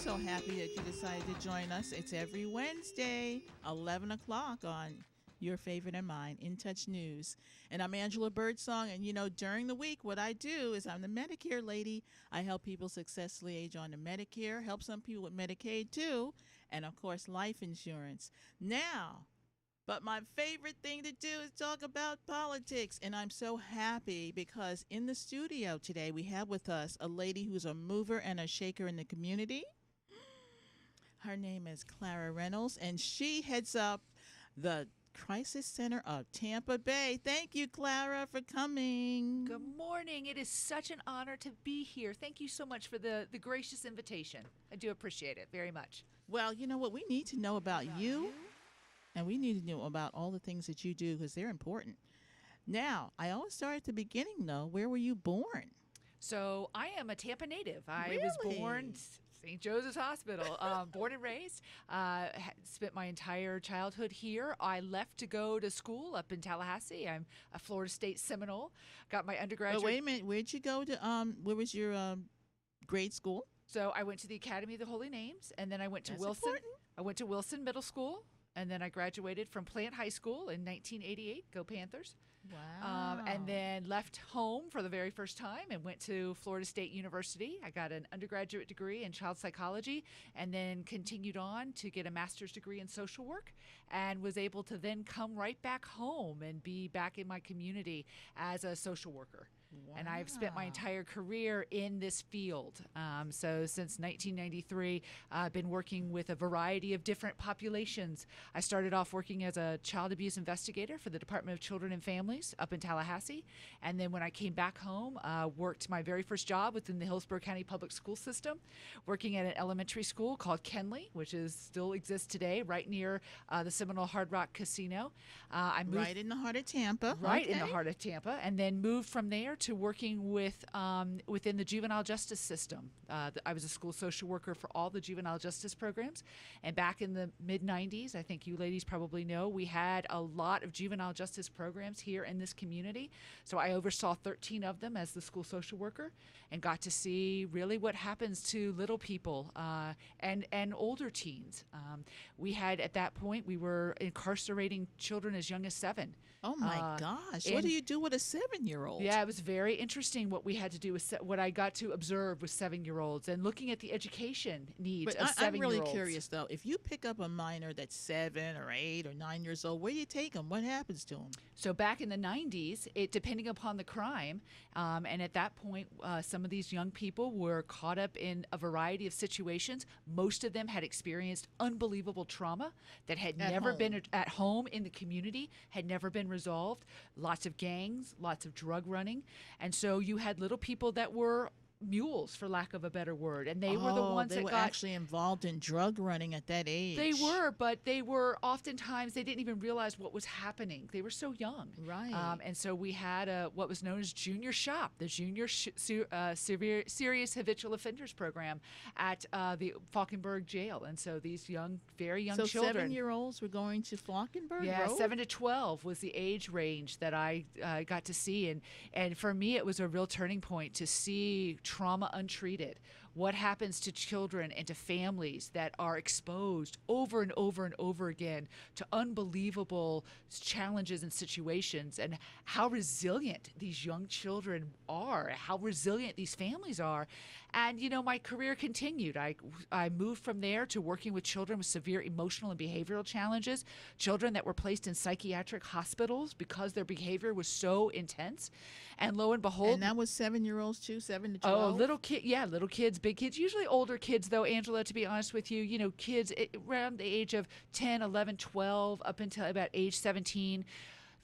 so happy that you decided to join us. It's every Wednesday, 11 o'clock on your favorite and mine, In Touch News. And I'm Angela Birdsong. And, during the week, what I do is I'm the Medicare lady. I help people successfully age on to Medicare, help some people with Medicaid, too, and, of course, life insurance. Now, but my favorite thing to do is talk about politics. And I'm so happy because in the studio today, we have with us a lady who's a mover and a shaker in the community. Her name is Clara Reynolds, and she heads up the Crisis Center of Tampa Bay. Thank you, Clara, for coming. Good morning. It is such an honor to be here. Thank you so much for the gracious invitation. I do appreciate it very much. Well, you know what? We need to know about you. And we need to know about all the things that you do because they're important. Now, I always start at the beginning, though. Where were you born? So I am a Tampa native. I Really? was born St. Joseph's Hospital, born and raised. Spent my entire childhood here. I left to go to school up in Tallahassee. I'm a Florida State Seminole. Got my undergraduate. But wait a minute. Where'd you go to? Where was your grade school? So I went to the Academy of the Holy Names, and then I went to That's Wilson. important. I went to Wilson Middle School. And then I graduated from Plant High School in 1988. Go Panthers. Wow. And then left home for the very first time and went to Florida State University. I got an undergraduate degree in child psychology and then continued on to get a master's degree in social work and was able to then come right back home and be back in my community as a social worker. Wow. And I've spent my entire career in this field. So since 1993, I've been working with a variety of different populations. I started off working as a child abuse investigator for the Department of Children and Families up in Tallahassee. And then when I came back home, worked my very first job within the Hillsborough County Public School System, working at an elementary school called Kenley, which still exists today, right near the Seminole Hard Rock Casino. I moved right in the heart of Tampa. Right in the Okay. heart of Tampa, and then moved from there to working with within the juvenile justice system. I was a school social worker for all the juvenile justice programs, and back in the mid-'90s, I think you ladies probably know, we had a lot of juvenile justice programs here in this community. So I oversaw 13 of them as the school social worker and got to see really what happens to little people and older teens. We had, at that point, we were incarcerating children as young as 7. Oh, my gosh. What do you do with a 7-year-old? Yeah, it was very interesting what we had to do with what I got to observe with 7-year-olds and looking at the education needs But of 7-year-olds. I'm really curious, though. If you pick up a minor that's 7 or 8 or 9 years old, where do you take them? What happens to them? So back in the 90s, depending upon the crime, and at that point, some of these young people were caught up in a variety of situations. Most of them had experienced unbelievable trauma that had never been at home in the community, had never been resolved. Lots of gangs, lots of drug running. And so you had little people that were mules, for lack of a better word, and they were the ones they that were got actually involved in drug running at that age. They were, but they were oftentimes, they didn't even realize what was happening. They were so young. Right. And so we had what was known as Junior Shop, the Junior Serious Habitual Offenders Program at the Falkenberg Jail. And so these very young children. So 7-year-olds were going to Falkenberg Yeah, Road? 7 to 12 was the age range that I got to see. And for me, it was a real turning point to see trauma untreated. What happens to children and to families that are exposed over and over and over again to unbelievable challenges and situations, and how resilient these young children are, how resilient these families are. And, my career continued. I moved from there to working with children with severe emotional and behavioral challenges, children that were placed in psychiatric hospitals because their behavior was so intense. And lo and behold. And that was 7-year-olds too, 7 to 12? Oh, little kids, big kids, usually older kids, though, Angela, to be honest with you, kids around the age of 10, 11, 12, up until about age 17.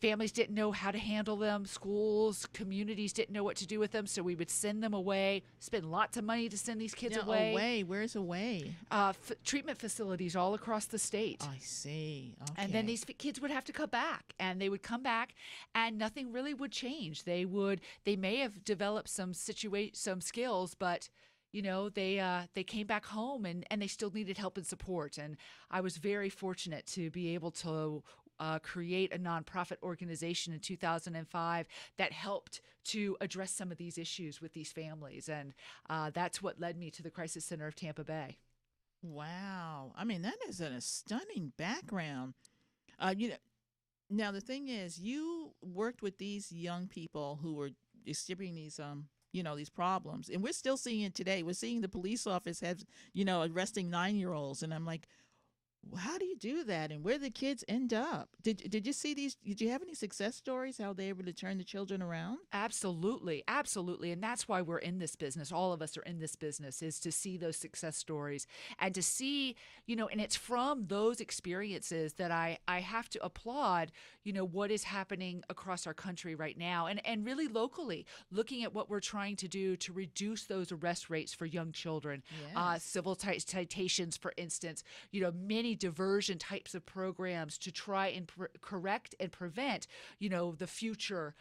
Families didn't know how to handle them. Schools, communities didn't know what to do with them. So we would send them away, spend lots of money to send these kids away. Away? Where's away? Treatment facilities all across the state. I see. Okay. And then these kids would have to come back, and they would come back, and nothing really would change. They may have developed some skills, but they came back home and they still needed help and support. And I was very fortunate to be able to create a nonprofit organization in 2005 that helped to address some of these issues with these families. And that's what led me to the Crisis Center of Tampa Bay. Wow. I mean, that is a stunning background. You know, now the thing is, you worked with these young people who were exhibiting these these problems, and we're still seeing it today. We're seeing the police office have arresting 9-year-olds, and I'm like, how do you do that, and where the kids end up? Did you see these? Did you have any success stories? How they were able to turn the children around? Absolutely, absolutely. And that's why we're in this business. All of us are in this business, is to see those success stories and to see, and it's from those experiences that I have to applaud, what is happening across our country right now, and really locally, looking at what we're trying to do to reduce those arrest rates for young children. Yes. Civil citations, for instance, many diversion types of programs to try and correct and prevent, the future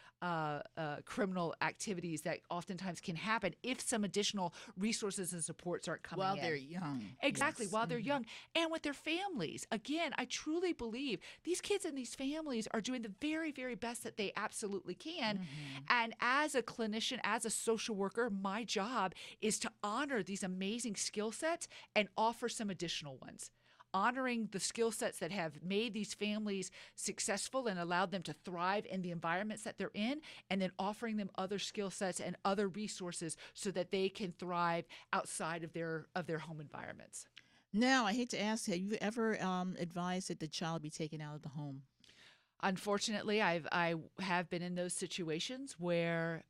criminal activities that oftentimes can happen if some additional resources and supports aren't coming While in. they're young. Exactly, Yes. while they're young and with their families. Again, I truly believe these kids and these families are doing the very, very best that they absolutely can. And as a clinician, as a social worker, my job is to honor these amazing skill sets and offer some additional ones. Honoring the skill sets that have made these families successful and allowed them to thrive in the environments that they're in, and then offering them other skill sets and other resources so that they can thrive outside of their home environments. Now, I hate to ask, have you ever advised that the child be taken out of the home? Unfortunately, I have been in those situations where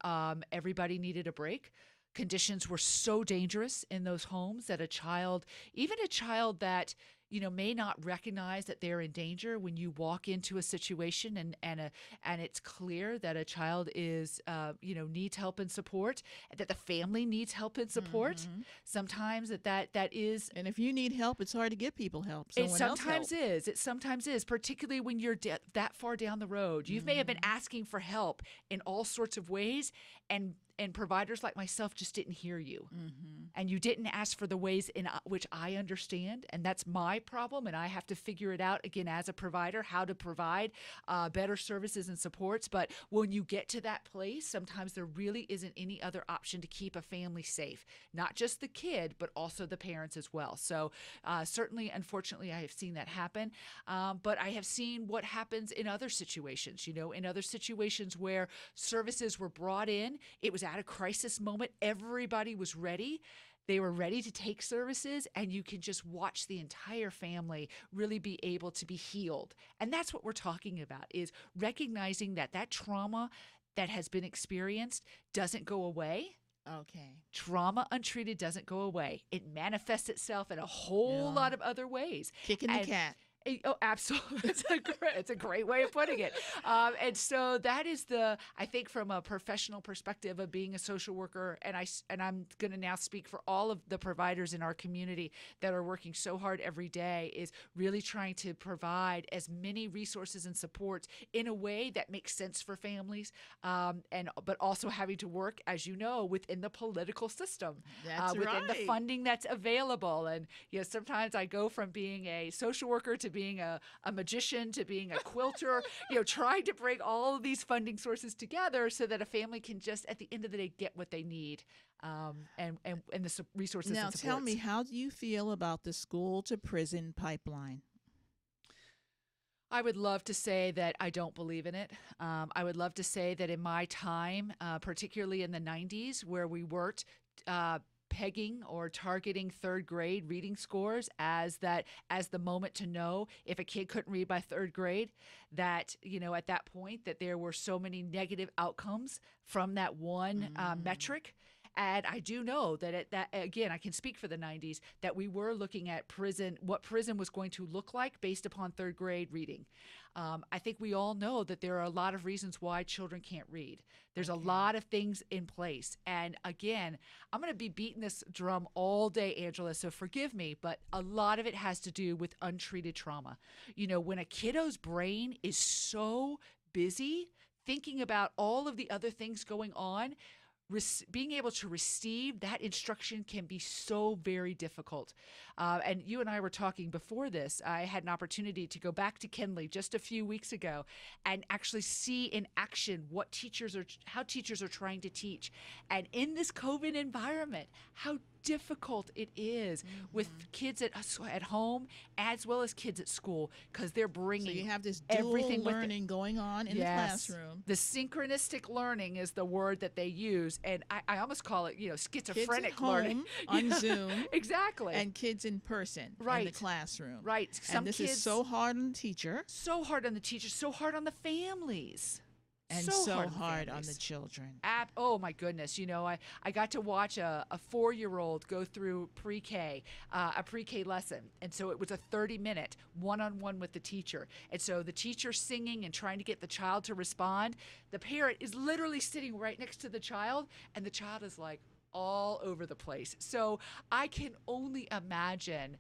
everybody needed a break. Conditions were so dangerous in those homes that even a child that may not recognize that they're in danger, when you walk into a situation and it's clear that a child is needs help and support, that the family needs help and support. Sometimes that is. And if you need help, it's hard to give people help. It Someone else help. sometimes is. It sometimes is, particularly when you're that far down the road. You may have been asking for help in all sorts of ways, and providers like myself just didn't hear you. And you didn't ask for the ways in which I understand, and that's my problem, and I have to figure it out, again, as a provider, how to provide better services and supports. But when you get to that place, sometimes there really isn't any other option to keep a family safe, not just the kid, but also the parents as well. So certainly, unfortunately, I have seen that happen, but I have seen what happens in other situations, in other situations where services were brought in. It was at a crisis moment. Everybody was ready. They were ready to take services, and you can just watch the entire family really be able to be healed. And that's what we're talking about, is recognizing that trauma that has been experienced doesn't go away. Okay. Trauma untreated doesn't go away. It manifests itself in a whole lot of other ways. Kicking the cat. Oh, absolutely. It's a great way of putting it. And so that is I think from a professional perspective of being a social worker, and I'm going to now speak for all of the providers in our community that are working so hard every day, is really trying to provide as many resources and supports in a way that makes sense for families, but also having to work, as you know, within the political system, That's within the right. funding that's available. And sometimes I go from being a social worker to being a magician to being a quilter, trying to bring all of these funding sources together so that a family can just, at the end of the day, get what they need, and the resources Now, and supports. tell me, how do you feel about the school to prison pipeline? I would love to say that I don't believe in it. I would love to say that in my time, particularly in the 90s, where we worked pegging or targeting third grade reading scores as the moment to know if a kid couldn't read by third grade, that at that point that there were so many negative outcomes from that one metric. And I do know that again, I can speak for the 90s, that we were looking at what prison was going to look like based upon third grade reading. I think we all know that there are a lot of reasons why children can't read. There's a lot of things in place. And again, I'm going to be beating this drum all day, Angela, so forgive me, but a lot of it has to do with untreated trauma. When a kiddo's brain is so busy thinking about all of the other things going on, being able to receive that instruction can be so very difficult. And you and I were talking before this. I had an opportunity to go back to Kenley just a few weeks ago and actually see in action how teachers are trying to teach. And in this COVID environment, how difficult it is with kids at home as well as kids at school, because they're bringing So you have this dual everything with it. learning going on in the classroom. The synchronistic learning is the word that they use, and I almost call it, schizophrenic Kids at home, learning on Zoom. Exactly. And kids in person in the classroom. Right. And this is so hard on the teacher. So hard on the teacher, so hard on the families. And so hard on the children. Oh, my goodness. I got to watch a 4-year-old go through pre-K, a pre-K lesson. And so it was a 30-minute one-on-one with the teacher. And so the teacher singing and trying to get the child to respond. The parent is literally sitting right next to the child, and the child is like all over the place. So I can only imagine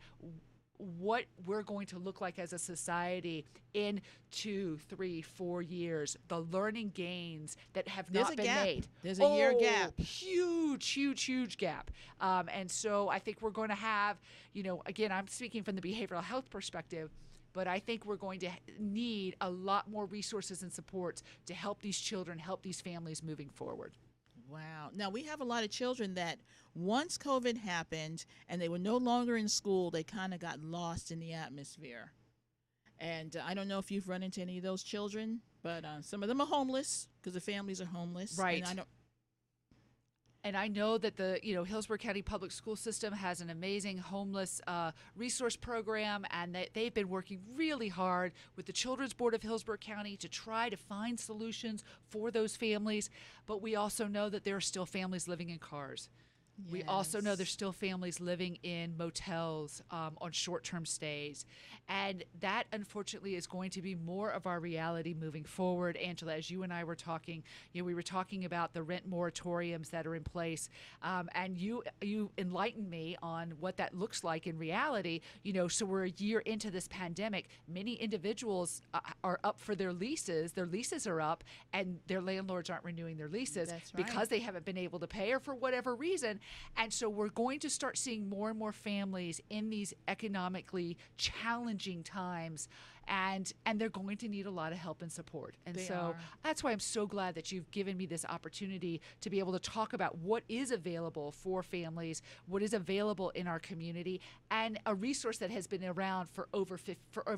what we're going to look like as a society in 2, 3, 4 years, the learning gains that have not been made. There's a year gap. Huge gap. And so I think we're going to have, again, I'm speaking from the behavioral health perspective, but I think we're going to need a lot more resources and supports to help these children, help these families moving forward. Wow. Now, we have a lot of children that once COVID happened and they were no longer in school, they kind of got lost in the atmosphere. And I don't know if you've run into any of those children, but some of them are homeless because the families are homeless. Right. And I know that the Hillsborough County Public School System has an amazing homeless resource program, and they've been working really hard with the Children's Board of Hillsborough County to try to find solutions for those families. But we also know that there are still families living in cars. Yes. We also know there's still families living in motels on short-term stays. And that, unfortunately, is going to be more of our reality moving forward. Angela, as you and I were talking, we were talking about the rent moratoriums that are in place. And you enlightened me on what that looks like in reality. So we're a year into this pandemic. Many individuals are up for their leases. Their leases are up, and their landlords aren't renewing their leases because they haven't been able to pay or for whatever reason. And so we're going to start seeing more and more families in these economically challenging times, and they're going to need a lot of help and support. And that's why I'm so glad that you've given me this opportunity to be able to talk about what is available for families, what is available in our community, and a resource that has been around for over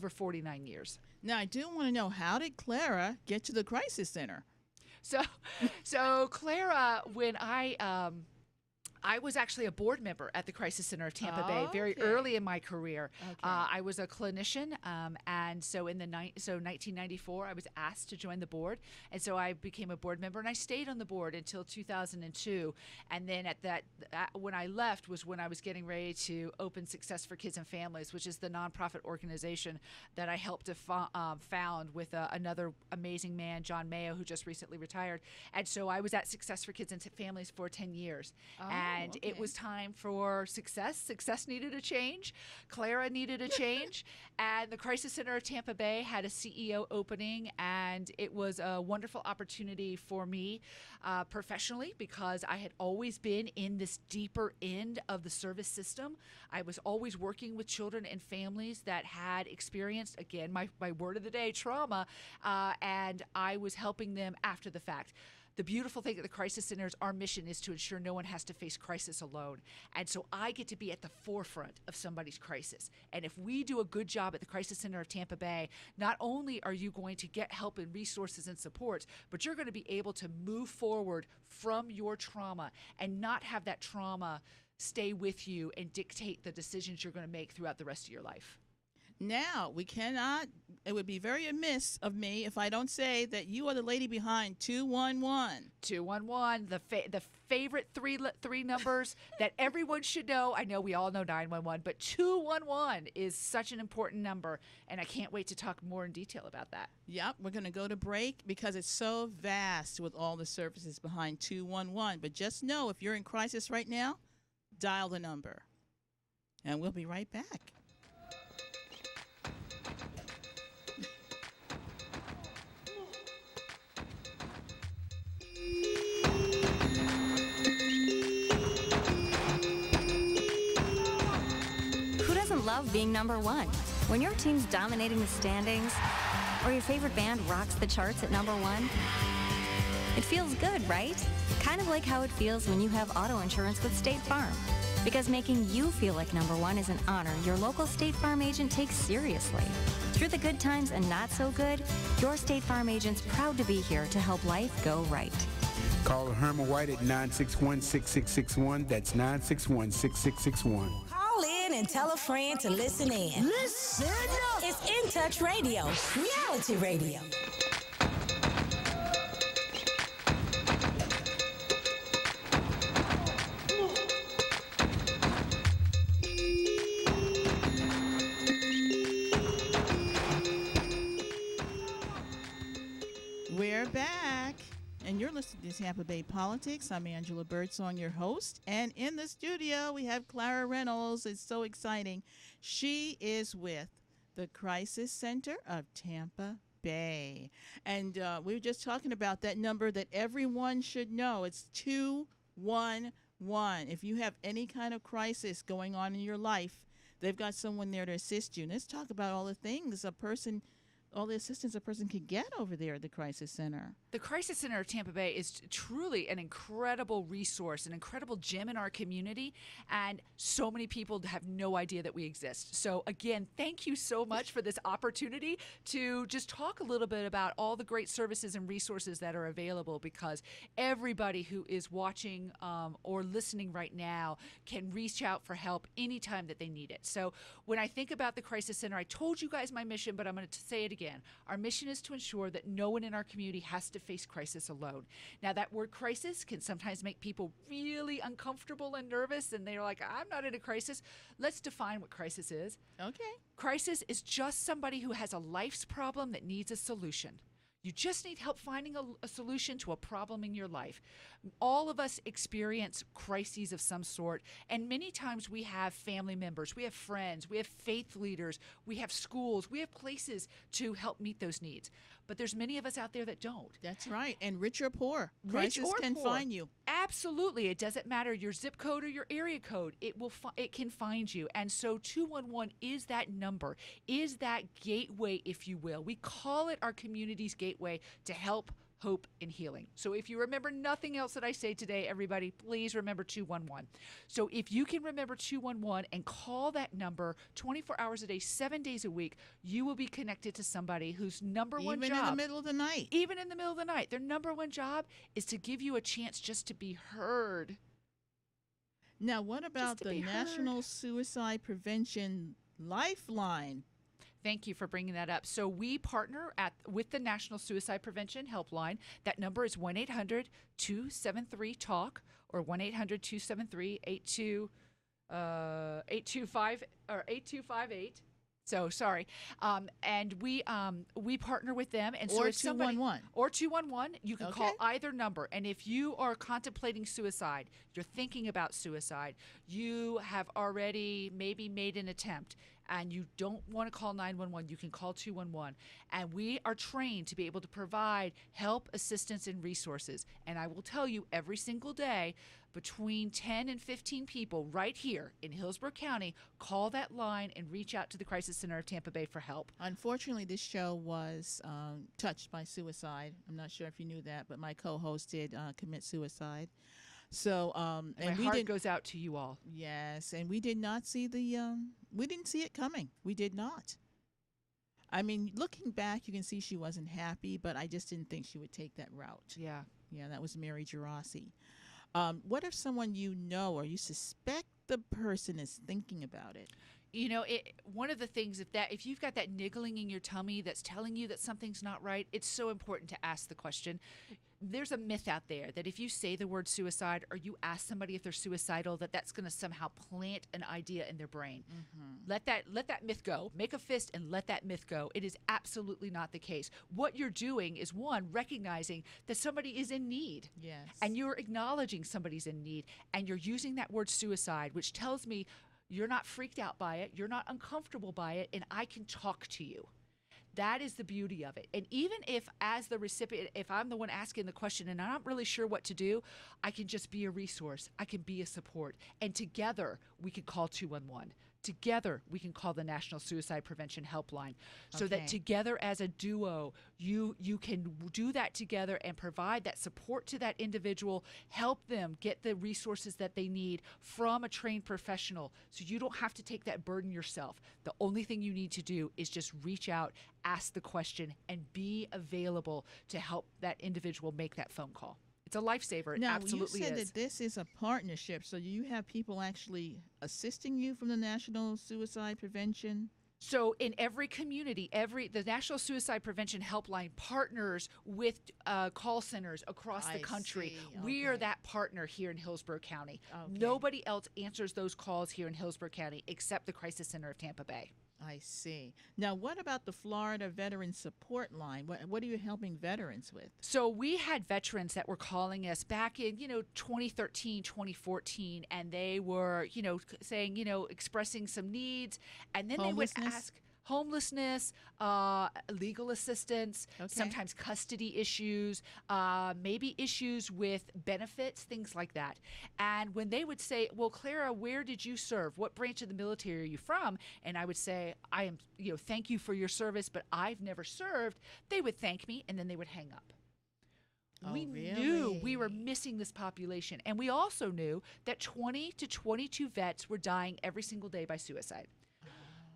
49 years. Now, I do want to know, how did Clara get to the crisis center? So Clara, when I was actually a board member at the Crisis Center of Tampa Bay very early in my career. Okay. I was a clinician, and so in 1994, I was asked to join the board, and so I became a board member, and I stayed on the board until 2002. And then when I left was when I was getting ready to open Success for Kids and Families, which is the nonprofit organization that I helped to found with another amazing man, John Mayo, who just recently retired. And so I was at Success for Kids and Families for 10 years. And it was time for success. Success needed a change. Clara needed a change. And the Crisis Center of Tampa Bay had a CEO opening, and it was a wonderful opportunity for me professionally, because I had always been in this deeper end of the service system. I was always working with children and families that had experienced, again, my word of the day, trauma, and I was helping them after the fact. The beautiful thing at the Crisis Centers, our mission is to ensure no one has to face crisis alone. And so I get to be at the forefront of somebody's crisis. And if we do a good job at the Crisis Center of Tampa Bay, not only are you going to get help and resources and supports, but you're going to be able to move forward from your trauma and not have that trauma stay with you and dictate the decisions you're going to make throughout the rest of your life. Now, it would be very amiss of me if I don't say that you are the lady behind 211. 211, the favorite three numbers that everyone should know. I know we all know 911, but 211 is such an important number, and I can't wait to talk more in detail about that. Yep, we're going to go to break because it's so vast with all the services behind 211. But just know, if you're in crisis right now, dial the number. And we'll be right back. Love being number one. When your team's dominating the standings, or your favorite band rocks the charts at number one, it feels good, right? Kind of like how it feels when you have auto insurance with State Farm. Because making you feel like number one is an honor your local State Farm agent takes seriously. Through the good times and not so good, your State Farm agent's proud to be here to help life go right. Call Herman White at 961-6661. That's 961-6661. Call in and tell a friend to listen in. Listen up. It's In Touch Radio, reality radio. We're back, and you're listening to Tampa Bay Politics. I'm Angela Birdsong, your host, and in the studio we have Clara Reynolds. It's so exciting. She is with the Crisis Center of Tampa Bay, and we were just talking about that number that everyone should know. It's 211. If you have any kind of crisis going on in your life, they've got someone there to assist you. And let's talk about all the things all the assistance a person can get over there at the Crisis Center. The Crisis Center of Tampa Bay is truly an incredible resource, an incredible gem in our community, and so many people have no idea that we exist. So again, thank you so much for this opportunity to just talk a little bit about all the great services and resources that are available, because everybody who is watching or listening right now can reach out for help anytime that they need it. So when I think about the Crisis Center, I told you guys my mission, but I'm going to say it again. Our mission is to ensure that no one in our community has to face crisis alone. Now, that word crisis can sometimes make people really uncomfortable and nervous, and they're like, I'm not in a crisis. Let's define what crisis is. Okay. Crisis is just somebody who has a life's problem that needs a solution. You just need help finding a solution to a problem in your life. All of us experience crises of some sort, and many times we have family members, we have friends, we have faith leaders, we have schools, we have places to help meet those needs. But there's many of us out there that don't. That's right. And rich or poor. Rich Crisis or can poor. find you. Absolutely. It doesn't matter your zip code or your area code. It can find you. And so 211 is that number, is that gateway, if you will. We call it our community's gateway to help, hope, and healing. So if you remember nothing else that I say today, everybody, please remember 211. So if you can remember 211 and call that number 24 hours a day, 7 days a week, you will be connected to somebody whose number one job. Even in the middle of the night. Even in the middle of the night. Their number one job is to give you a chance just to be heard. Now, what about the National Suicide Prevention Lifeline? Thank you for bringing that up. So we partner with the National Suicide Prevention Helpline. That number is 1-800-273-TALK or 1-800-273-8258. So sorry. And we partner with them. And so or if somebody, 211. Or 211, you can Okay. call either number. And if you are contemplating suicide, you're thinking about suicide, you have already maybe made an attempt, and you don't want to call 911, you can call 211. And we are trained to be able to provide help, assistance, and resources. And I will tell you, every single day, between 10 and 15 people right here in Hillsborough County call that line and reach out to the Crisis Center of Tampa Bay for help. Unfortunately, this show was touched by suicide. I'm not sure if you knew that, but my co-host did commit suicide. So, and my heart goes out to you all. Yes, and we did not see we didn't see it coming. We did not. I mean, looking back, you can see she wasn't happy, but I just didn't think she would take that route. Yeah. Yeah, that was Mary Gerasi. What if someone you know or you suspect the person is thinking about it? You know, one of the things, if you've got that niggling in your tummy that's telling you that something's not right, it's so important to ask the question. There's a myth out there that if you say the word suicide or you ask somebody if they're suicidal, that's going to somehow plant an idea in their brain. Mm-hmm. Let that myth go. Make a fist and let that myth go. It is absolutely not the case. What you're doing is, one, recognizing that somebody is in need. Yes. And you're acknowledging somebody's in need, and you're using that word suicide, which tells me you're not freaked out by it, you're not uncomfortable by it, and I can talk to you. That is the beauty of it. And even if, as the recipient, if I'm the one asking the question and I'm not really sure what to do, I can just be a resource. I can be a support. And together, we can call 211. together we can call the National Suicide Prevention Helpline, so Okay. that together as a duo, you can do that together and provide that support to that individual, help them get the resources that they need from a trained professional, so you don't have to take that burden yourself. The only thing you need to do is just reach out, ask the question, and be available to help that individual make that phone call. It's a lifesaver. It Now, absolutely you said is. that this is a partnership, so you have people actually assisting you from the National Suicide Prevention? So in every community, the National Suicide Prevention Helpline partners with call centers across the I country. see. We are Okay. that partner here in Hillsborough County. Okay. Nobody else answers those calls here in Hillsborough County except the Crisis Center of Tampa Bay. I see. Now, what about the Florida Veteran Support Line? What are you helping veterans with? So we had veterans that were calling us back in, 2013, 2014, and they were, saying, expressing some needs, and then they would Homelessness? ask homelessness, legal assistance, Okay. sometimes custody issues, maybe issues with benefits, things like that. And when they would say, well, Clara, where did you serve? What branch of the military are you from? And I would say, I am, thank you for your service, but I've never served. They would thank me, and then they would hang up. Oh, We knew we were really? missing this population. And we also knew that 20 to 22 vets were dying every single day by suicide.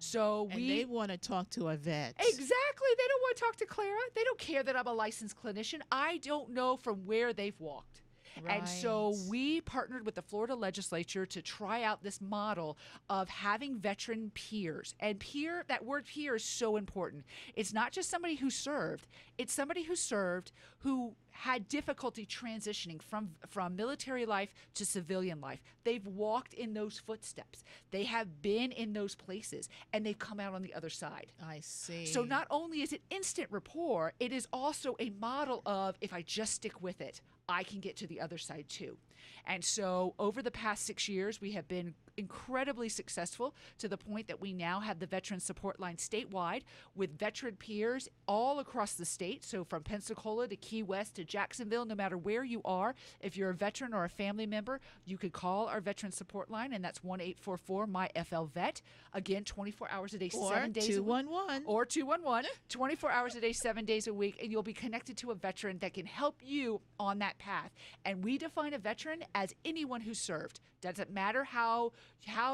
So And they want to talk to a vet. Exactly. They don't want to talk to Clara. They don't care that I'm a licensed clinician. I don't know from where they've walked. And so Right. we partnered with the Florida legislature to try out this model of having veteran peers. And that word peer is so important. It's not just somebody who served. It's somebody who served who had difficulty transitioning from military life to civilian life. They've walked in those footsteps. They have been in those places, and they've come out on the other side. I see. So not only is it instant rapport, it is also a model of, if I just stick with it, I can get to the other side too. And so over the past 6 years, we have been incredibly successful to the point that we now have the Veteran Support Line statewide with veteran peers all across the state. So from Pensacola to Key West to Jacksonville, no matter where you are, if you're a veteran or a family member, you could call our Veteran Support Line, and that's 1-844-MY-FL-VET. Again, 24 hours a day, or 7 days a week. 211. Or 211, 24 hours a day, 7 days a week, and you'll be connected to a veteran that can help you on that path. And we define a veteran as anyone who served. Doesn't matter how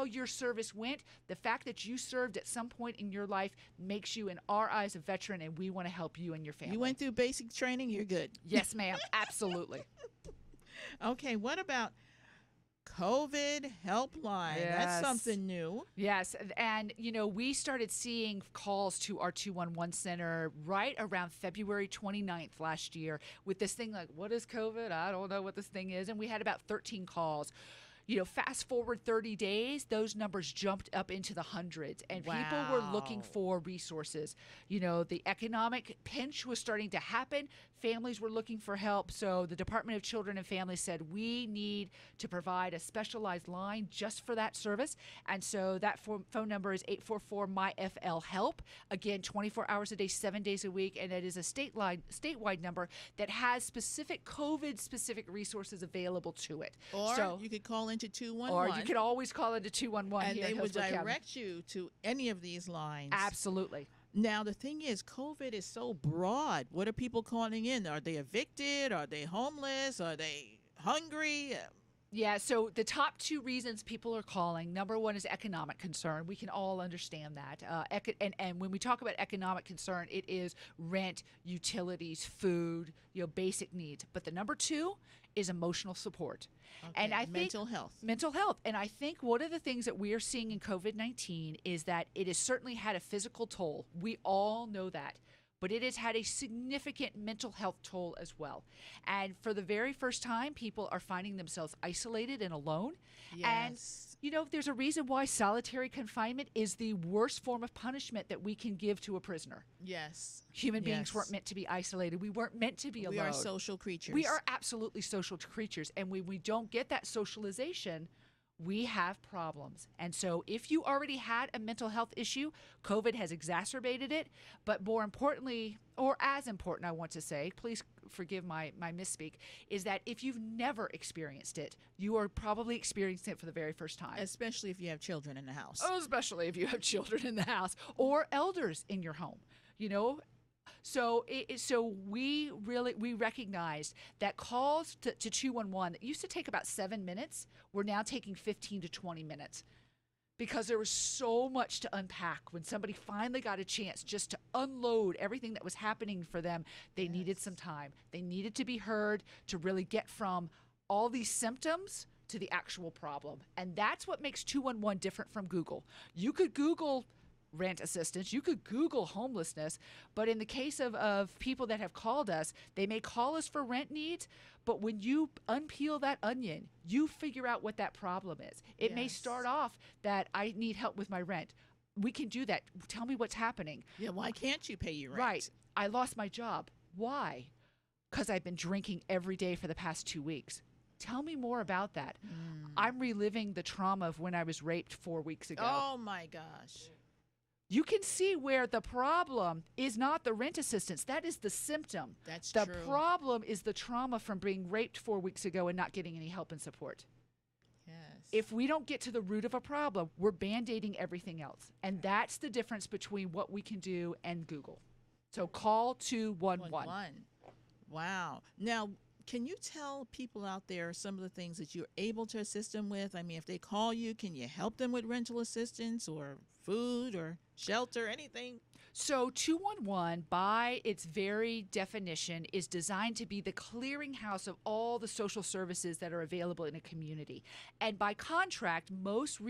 your service went. The fact that you served at some point in your life makes you, in our eyes, a veteran, and we want to help you and your family. You went through basic training, you're good. Yes, ma'am. Absolutely. Okay, what about COVID helpline? Yes. That's something new. Yes, and we started seeing calls to our 211 center right around February 29th last year with this thing like, what is COVID? I don't know what this thing is. And we had about 13 calls. Fast forward 30 days, those numbers jumped up into the hundreds, and people were looking Wow. for resources. The economic pinch was starting to happen. Families were looking for help. So the Department of Children and Families said, we need to provide a specialized line just for that service. And so that phone number is 844-MY-FL-HELP. Again, 24 hours a day, 7 days a week. And it is a statewide number that has specific COVID-specific resources available to it. Or you could call into 211. Or you could always call into 211 and here they in would Hillsborough County. direct you to any of these lines. Absolutely. Now, the thing is, COVID is so broad. What are people calling in? Are they evicted? Are they homeless? Are they hungry? Yeah, so the top two reasons people are calling, number one is economic concern. We can all understand that. And when we talk about economic concern, it is rent, utilities, food, basic needs. But the number two is emotional support. And Okay, I think mental health. Mental health. And I think one of the things that we are seeing in COVID-19 is that it has certainly had a physical toll. We all know that. But it has had a significant mental health toll as well. And for the very first time, people are finding themselves isolated and alone. Yes. And, there's a reason why solitary confinement is the worst form of punishment that we can give to a prisoner. Yes. Human beings Yes. weren't meant to be isolated. We weren't meant to be alone. We are social creatures. We are absolutely social creatures. And when we don't get that socialization, we have problems. And so if you already had a mental health issue, COVID has exacerbated it. But more importantly, or as important, I want to say, please forgive my misspeak, is that if you've never experienced it, you are probably experiencing it for the very first time. Especially if you have children in the house. Oh, especially if you have children in the house or elders in your home, you know. So we recognized that calls to 211 that used to take about 7 minutes were now taking 15 to 20 minutes because there was so much to unpack. When somebody finally got a chance just to unload everything that was happening for them, they needed some time. They needed to be heard to really get from all these symptoms to the actual problem. And that's what makes 211 different from Google. You could Google rent assistance, you could Google homelessness, but in the case of people that have called us, they may call us for rent needs, but when you unpeel that onion, you figure out what that problem is. It may start off that I need help with my rent. We can do that. Tell me what's happening. Yeah, why can't you pay your rent? Right. I lost my job. Why? Because I've been drinking every day for the past 2 weeks. Tell me more about that. I'm reliving the trauma of when I was raped 4 weeks ago. Oh, my gosh. You can see where the problem is not the rent assistance. That is the symptom. That's the true. The problem is the trauma from being raped 4 weeks ago and not getting any help and support. Yes. If we don't get to the root of a problem, we're Band-Aiding everything else. And that's the difference between what we can do and Google. So call 211. Wow. Now, can you tell people out there some of the things that you're able to assist them with? I mean, if they call you, can you help them with rental assistance or food or shelter, anything? So 211, by its very definition, is designed to be the clearinghouse of all the social services that are available in a community. And by contract, most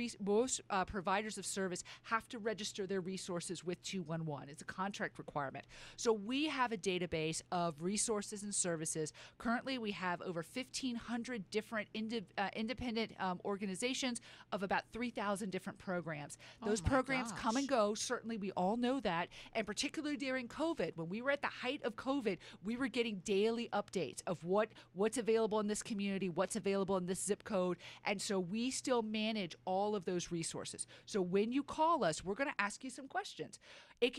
providers of service have to register their resources with 211. It's a contract requirement. So we have a database of resources and services. Currently, we have over 1,500 different independent organizations of about 3,000 different programs. Those programs come and go. Certainly, we all know that. And particularly during COVID, when we were at the height of COVID, we were getting daily updates of what's available in this community, what's available in this zip code. And so we still manage all of those resources. So when you call us, we're going to ask you some questions.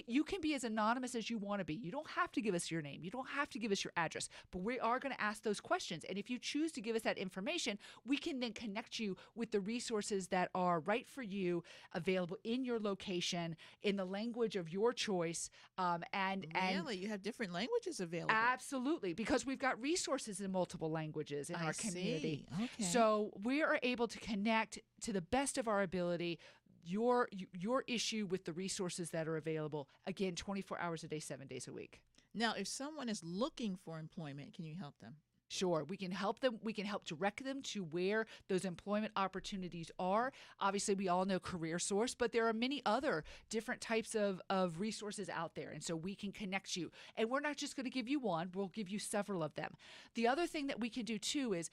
You can be as anonymous as you want to be. You don't have to give us your name. You don't have to give us your address. But we are going to ask those questions. And if you choose to give us that information, we can then connect you with the resources that are right for you, available in your location, in the language of your choice. Really? You have different languages available? Absolutely, because we've got resources in multiple languages in our community. Okay. So we are able to connect to the best of our ability your issue with the resources that are available, again, 24 hours a day, 7 days a week. Now, if someone is looking for employment, can you help them? Sure. We can help them. We can help direct them to where those employment opportunities are. Obviously, we all know Career Source, but there are many other different types of resources out there. And so we can connect you. And we're not just going to give you one. We'll give you several of them. The other thing that we can do, too, is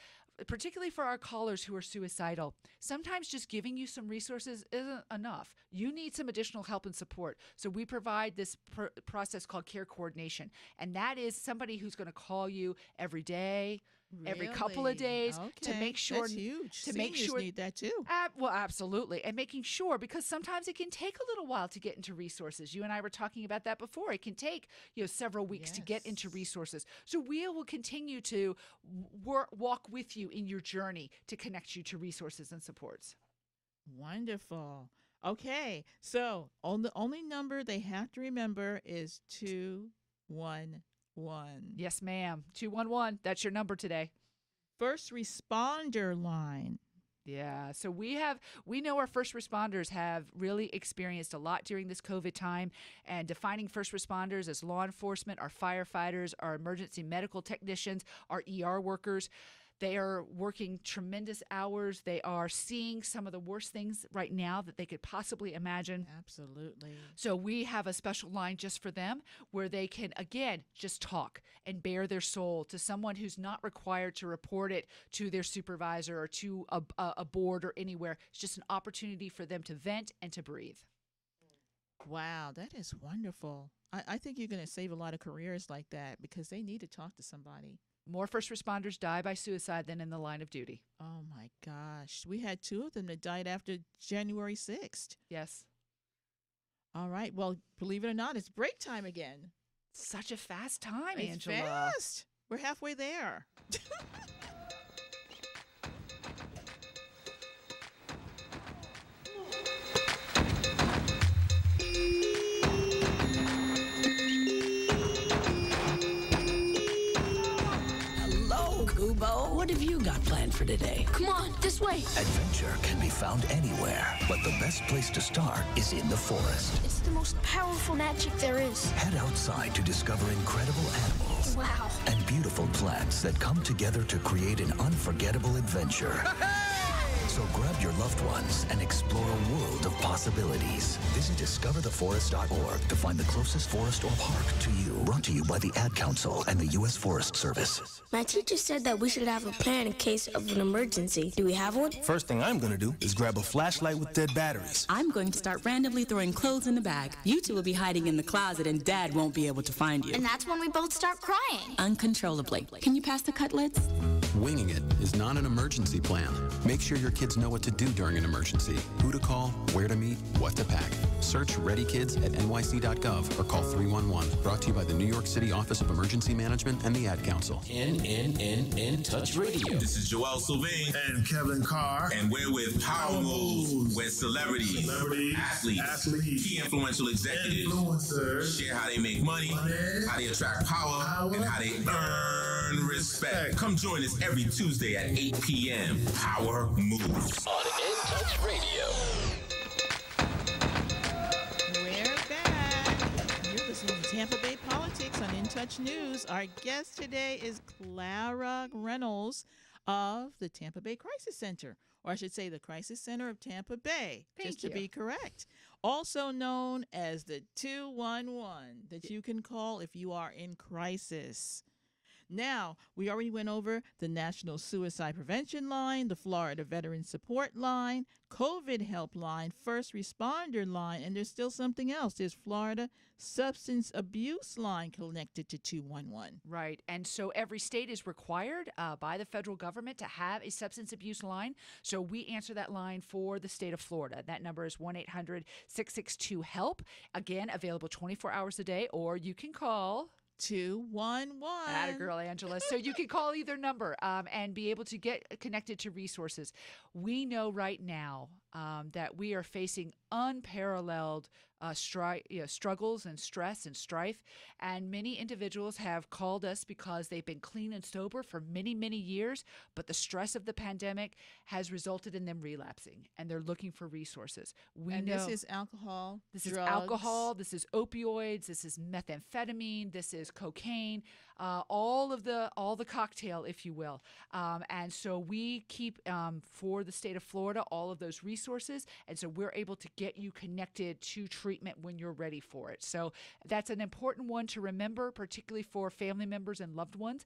particularly for our callers who are suicidal, sometimes just giving you some resources isn't enough. You need some additional help and support. So we provide this process called care coordination. And that is somebody who's going to call you every day, every couple of days to make sure. That's huge. To make sure need that too. Well, absolutely. And making sure, because sometimes it can take a little while to get into resources. You and I were talking about that before. It can take several weeks to get into resources. So we will continue to walk with you in your journey to connect you to resources and supports. Wonderful. Okay, so the only number they have to remember is 211. Yes, ma'am. 211. That's your number today. First responder line. Yeah. So we know our first responders have really experienced a lot during this COVID time, and defining first responders as law enforcement, our firefighters, our emergency medical technicians, our ER workers. They are working tremendous hours. They are seeing some of the worst things right now that they could possibly imagine. Absolutely. So we have a special line just for them where they can, again, just talk and bare their soul to someone who's not required to report it to their supervisor or to a board or anywhere. It's just an opportunity for them to vent and to breathe. Wow, that is wonderful. I think you're going to save a lot of careers like that because they need to talk to somebody. More first responders die by suicide than in the line of duty. Oh, my gosh. We had 2 of them that died after January 6th. Yes. All right. Well, believe it or not, it's break time again. Such a fast time, It's Angela. fast. We're halfway there. Hello, Kubo. What have you got planned for today? Come on, this way. Adventure can be found anywhere, but the best place to start is in the forest. It's the most powerful magic there is. Head outside to discover incredible animals Wow. and beautiful plants that come together to create an unforgettable adventure. So grab your loved ones and explore a world of possibilities. Visit discovertheforest.org to find the closest forest or park to you. Brought to you by the Ad Council and the U.S. Forest Service. My teacher said that we should have a plan in case of an emergency. Do we have one? First thing I'm gonna do is grab a flashlight with dead batteries. I'm going to start randomly throwing clothes in the bag. You two will be hiding in the closet and Dad won't be able to find you. And that's when we both start crying. Uncontrollably. Can you pass the cutlets? Winging it is not an emergency plan. Make sure your kids know what to do during an emergency, who to call, where to meet, what to pack. Search Ready Kids at nyc.gov or call 311. Brought to you by the New York City Office of Emergency Management and the Ad Council. In Touch Radio. This is Joel Sylvain And Kevin Carr. and we're with Power Moves, where celebrities, athletes, key influential executives Influencers. share how they make money, how they attract power, and how they earn respect. Come join us every Tuesday at 8 p.m. Power Moves. On In Touch Radio. We're back. You're listening to Tampa Bay Politics on In Touch News. Our guest today is Clara Reynolds of the Tampa Bay Crisis Center, or I should say the Crisis Center of Tampa Bay, just to be correct. Also known as the 211 that you can call if you are in crisis. Now, we already went over the National Suicide Prevention Line, the Florida Veteran Support Line, COVID Helpline, First Responder Line, and there's still something else. There's Florida Substance Abuse Line connected to 211. Right. And so every state is required by the federal government to have a substance abuse line. So we answer that line for the state of Florida. That number is 1-800-662-HELP. Again, available 24 hours a day, or you can call 211. Atta girl, Angela. So you can call either number and be able to get connected to resources. We know right now that we are facing unparalleled struggles and stress and strife. And many individuals have called us because they've been clean and sober for many, many years, but the stress of the pandemic has resulted in them relapsing, and they're looking for resources. This is alcohol, This drugs. is alcohol, this is opioids, this is methamphetamine, this is cocaine, all the cocktail, if you will. And so we keep, for the state of Florida, all of those resources. And so we're able to get you connected to treatment when you're ready for it. So that's an important one to remember, particularly for family members and loved ones,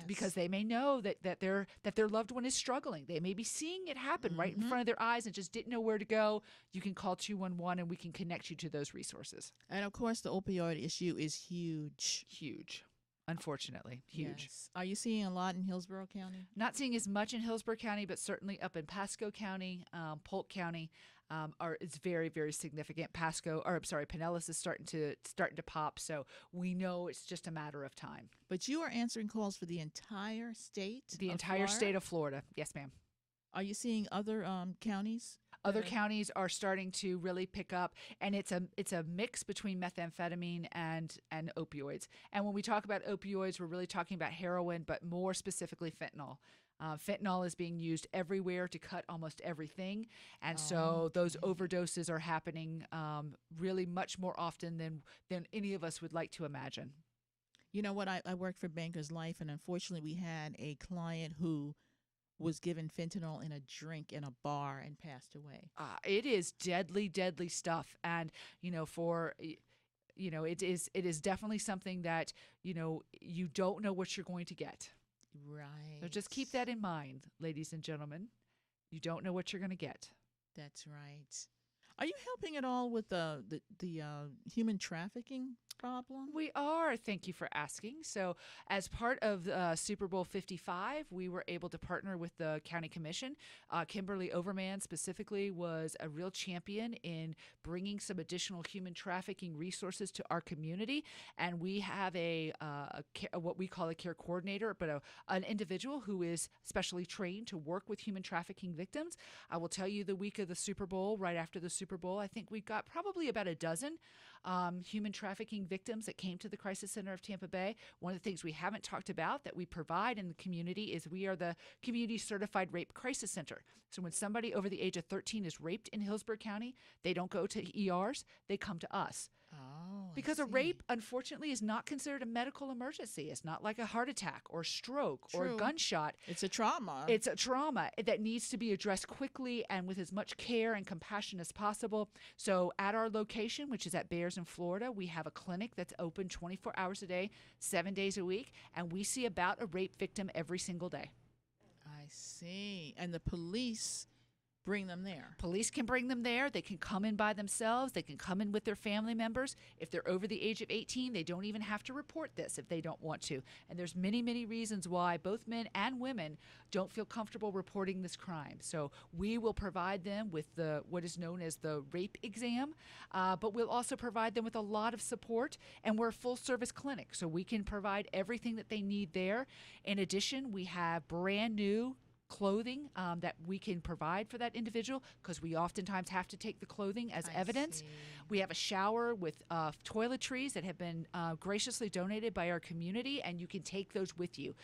because they may know that their loved one is struggling. They may be seeing it happen right in front of their eyes and just didn't know where to go. You can call 211 and we can connect you to those resources. And of course, the opioid issue is huge. Huge. Unfortunately, huge. Yes. Are you seeing a lot in Hillsborough County? Not seeing as much in Hillsborough County, but certainly up in Pasco County, Polk County, it's very, very significant. Pinellas is starting to pop, so we know it's just a matter of time. But you are answering calls for the entire state. The entire state of Florida, yes, ma'am. Are you seeing other counties? Other counties are starting to really pick up, and it's a mix between methamphetamine and opioids. And when we talk about opioids, we're really talking about heroin, but more specifically fentanyl. Fentanyl is being used everywhere to cut almost everything, and so those overdoses are happening really much more often than any of us would like to imagine. You know what? I worked for Bankers Life, and unfortunately, we had a client who was given fentanyl in a drink in a bar and passed away. It is deadly, deadly stuff, and it is definitely something that you don't know what you're going to get. Right. So just keep that in mind, ladies and gentlemen. You don't know what you're going to get. That's right. Are you helping at all with the human trafficking problem? We are. Thank you for asking. So, as part of Super Bowl 55, we were able to partner with the county commission. Kimberly Overman specifically was a real champion in bringing some additional human trafficking resources to our community. And we have what we call a care coordinator, but an individual who is specially trained to work with human trafficking victims. I will tell you, the week of the Super Bowl, right after the Super Bowl, I think we got probably about a dozen human trafficking victims that came to the Crisis Center of Tampa Bay. One of the things we haven't talked about that we provide in the community is we are the community certified rape crisis center. So when somebody over the age of 13 is raped in Hillsborough County, they don't go to ERs, they come to us. Oh, because a rape, unfortunately, is not considered a medical emergency. It's not like a heart attack or stroke or a gunshot. It's a trauma. It's a trauma that needs to be addressed quickly and with as much care and compassion as possible. So at our location, which is at Bears in Florida, we have a clinic that's open 24 hours a day, 7 days a week, and we see about a rape victim every single day. I see. And the police bring them there. Police can bring them there. They can come in by themselves. They can come in with their family members. If they're over the age of 18, they don't even have to report this if they don't want to. And there's many, many reasons why both men and women don't feel comfortable reporting this crime. So we will provide them with what is known as the rape exam, but we'll also provide them with a lot of support. And we're a full-service clinic, so we can provide everything that they need there. In addition, we have brand new clothing that we can provide for that individual, because we oftentimes have to take the clothing as evidence. We have a shower with toiletries that have been graciously donated by our community, and you can take those with you.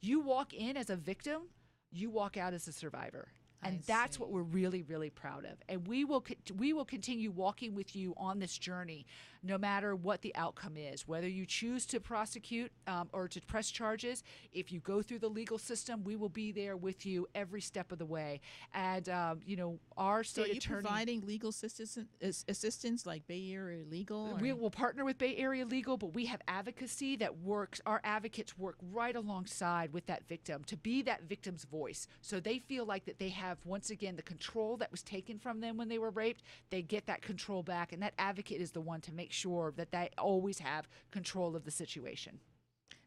You walk in as a victim, you walk out as a survivor. And that's what we're really, really proud of. And we will continue walking with you on this journey, no matter what the outcome is. Whether you choose to prosecute or to press charges, if you go through the legal system, we will be there with you every step of the way. And our state attorney. So are you providing legal assistance like Bay Area Legal? We will partner with Bay Area Legal, but we have advocacy that works. Our advocates work right alongside with that victim to be that victim's voice, so they feel like that they have, once again, the control that was taken from them when they were raped. They get that control back, and that advocate is the one to make sure that they always have control of the situation.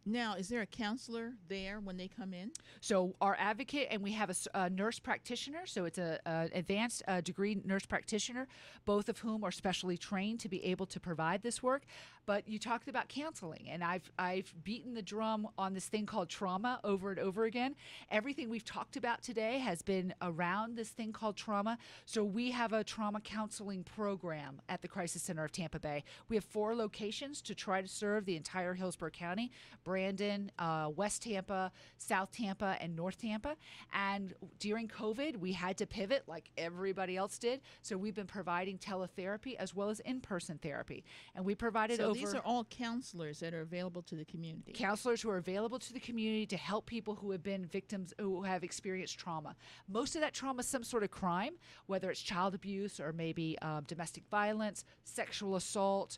Now, is there a counselor there when they come in? So our advocate, and we have a nurse practitioner, so it's an advanced degree nurse practitioner, both of whom are specially trained to be able to provide this work. But you talked about counseling, and I've beaten the drum on this thing called trauma over and over again. Everything we've talked about today has been around this thing called trauma. So we have a trauma counseling program at the Crisis Center of Tampa Bay. We have 4 locations to try to serve the entire Hillsborough County: Brandon, West Tampa, South Tampa, and North Tampa. And during COVID, we had to pivot like everybody else did. So we've been providing teletherapy as well as in-person therapy. And we provided these are all counselors that are available to the community. Counselors who are available to the community to help people who have been victims, who have experienced trauma. Most of that trauma is some sort of crime, whether it's child abuse or maybe domestic violence, sexual assault,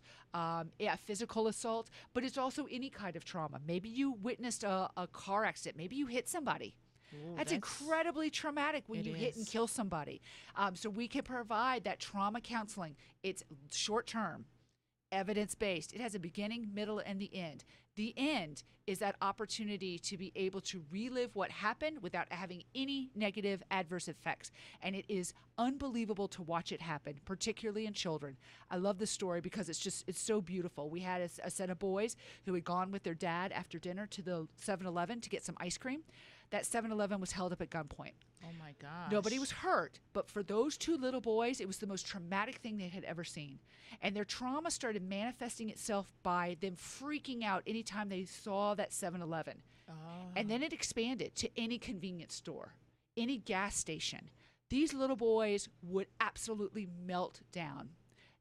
physical assault, but it's also any kind of trauma. Maybe you witnessed a car accident. Maybe you hit somebody. Ooh, that's incredibly traumatic when you hit and kill somebody. So we can provide that trauma counseling. It's short-term, evidence-based. It has a beginning, middle, and the end. The end is that opportunity to be able to relive what happened without having any negative adverse effects. And it is unbelievable to watch it happen, particularly in children. I love this story because it's so beautiful. We had a set of boys who had gone with their dad after dinner to the 7-Eleven to get some ice cream. That 7-Eleven was held up at gunpoint. Oh, my gosh. Nobody was hurt, but for those 2 little boys, it was the most traumatic thing they had ever seen. And their trauma started manifesting itself by them freaking out anytime they saw that 7-Eleven. Oh. And then it expanded to any convenience store, any gas station. These little boys would absolutely melt down.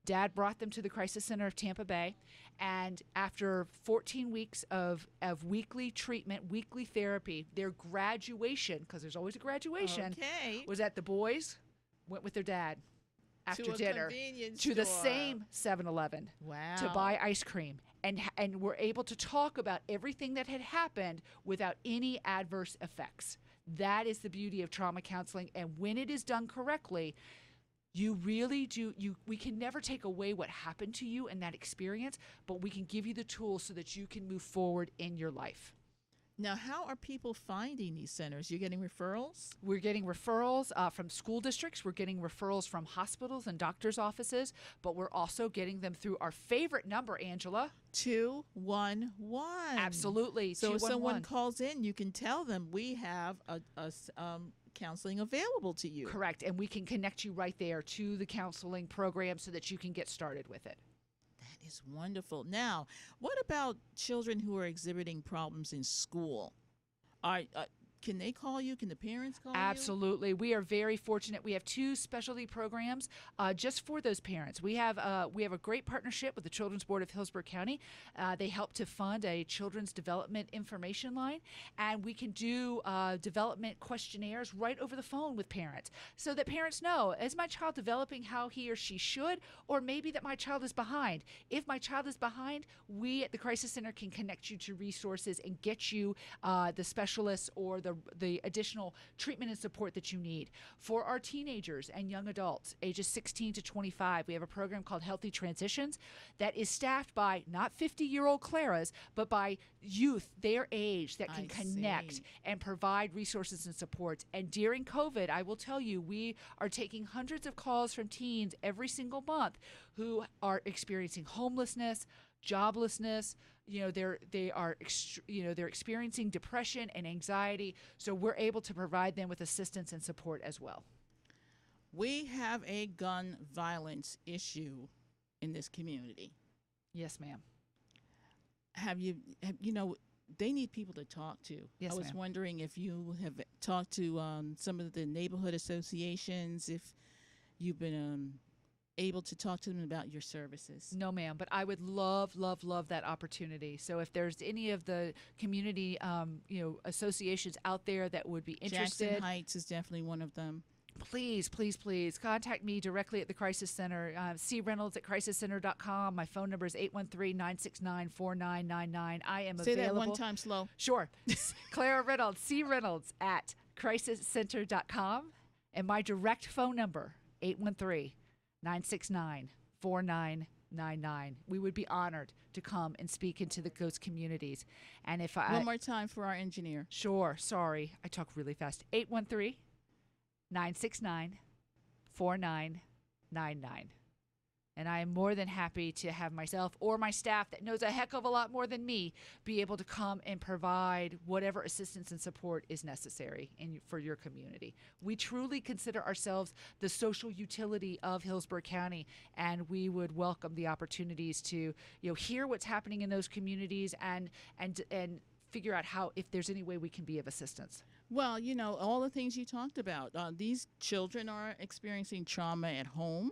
Dad brought them to the Crisis Center of Tampa Bay, and after 14 weeks of weekly treatment, weekly therapy, their graduation, because there's always a graduation, was that the boys went with their dad after dinner to the same 7-Eleven to buy ice cream, and were able to talk about everything that had happened without any adverse effects. That is the beauty of trauma counseling, and when it is done correctly, You really do. We can never take away what happened to you in that experience, but we can give you the tools so that you can move forward in your life. Now, how are people finding these centers? You're getting referrals? We're getting referrals from school districts. We're getting referrals from hospitals and doctors' offices, but we're also getting them through our favorite number, Angela. 211. Absolutely. So if 211. someone calls in, you can tell them we have a counseling available to you. Correct. And we can connect you right there to the counseling program so that you can get started with it. That is wonderful. Now, what about children who are exhibiting problems in school? Can they call you? Can the parents call you? Absolutely. We are very fortunate. We have 2 specialty programs just for those parents. We have a great partnership with the Children's Board of Hillsborough County. They help to fund a children's development information line, and we can do development questionnaires right over the phone with parents so that parents know, is my child developing how he or she should, or maybe that my child is behind. If my child is behind, we at the Crisis Center can connect you to resources and get you the specialists or the additional treatment and support that you need. For our teenagers and young adults, ages 16 to 25, we have a program called Healthy Transitions that is staffed by not 50-year-old Claras, but by youth their age that can connect and provide resources and supports. And during COVID, I will tell you, we are taking hundreds of calls from teens every single month who are experiencing homelessness, joblessness. They're experiencing depression and anxiety, so we're able to provide them with assistance and support as well. We have a gun violence issue in this community. Yes, ma'am. They need people to talk to. Yes, I was ma'am. wondering if you have talked to some of the neighborhood associations, if you've been able to talk to them about your services. No, ma'am, but I would love, love, love that opportunity. So if there's any of the community, associations out there that would be interested. Jackson Heights is definitely one of them. Please, please, please contact me directly at the Crisis Center. C. Reynolds at crisiscenter.com. My phone number is 813-969-4999. I am Say available. that one time slow. Sure. Clara Reynolds, C. Reynolds at crisiscenter.com. And my direct phone number, 813-969-4999. We would be honored to come and speak into those communities. And if one more time for our engineer. Sure. Sorry. I talk really fast. 813-969-4999. And I am more than happy to have myself or my staff that knows a heck of a lot more than me be able to come and provide whatever assistance and support is necessary for your community. We truly consider ourselves the social utility of Hillsborough County, and we would welcome the opportunities to hear what's happening in those communities and figure out if there's any way we can be of assistance. Well, all the things you talked about. These children are experiencing trauma at home.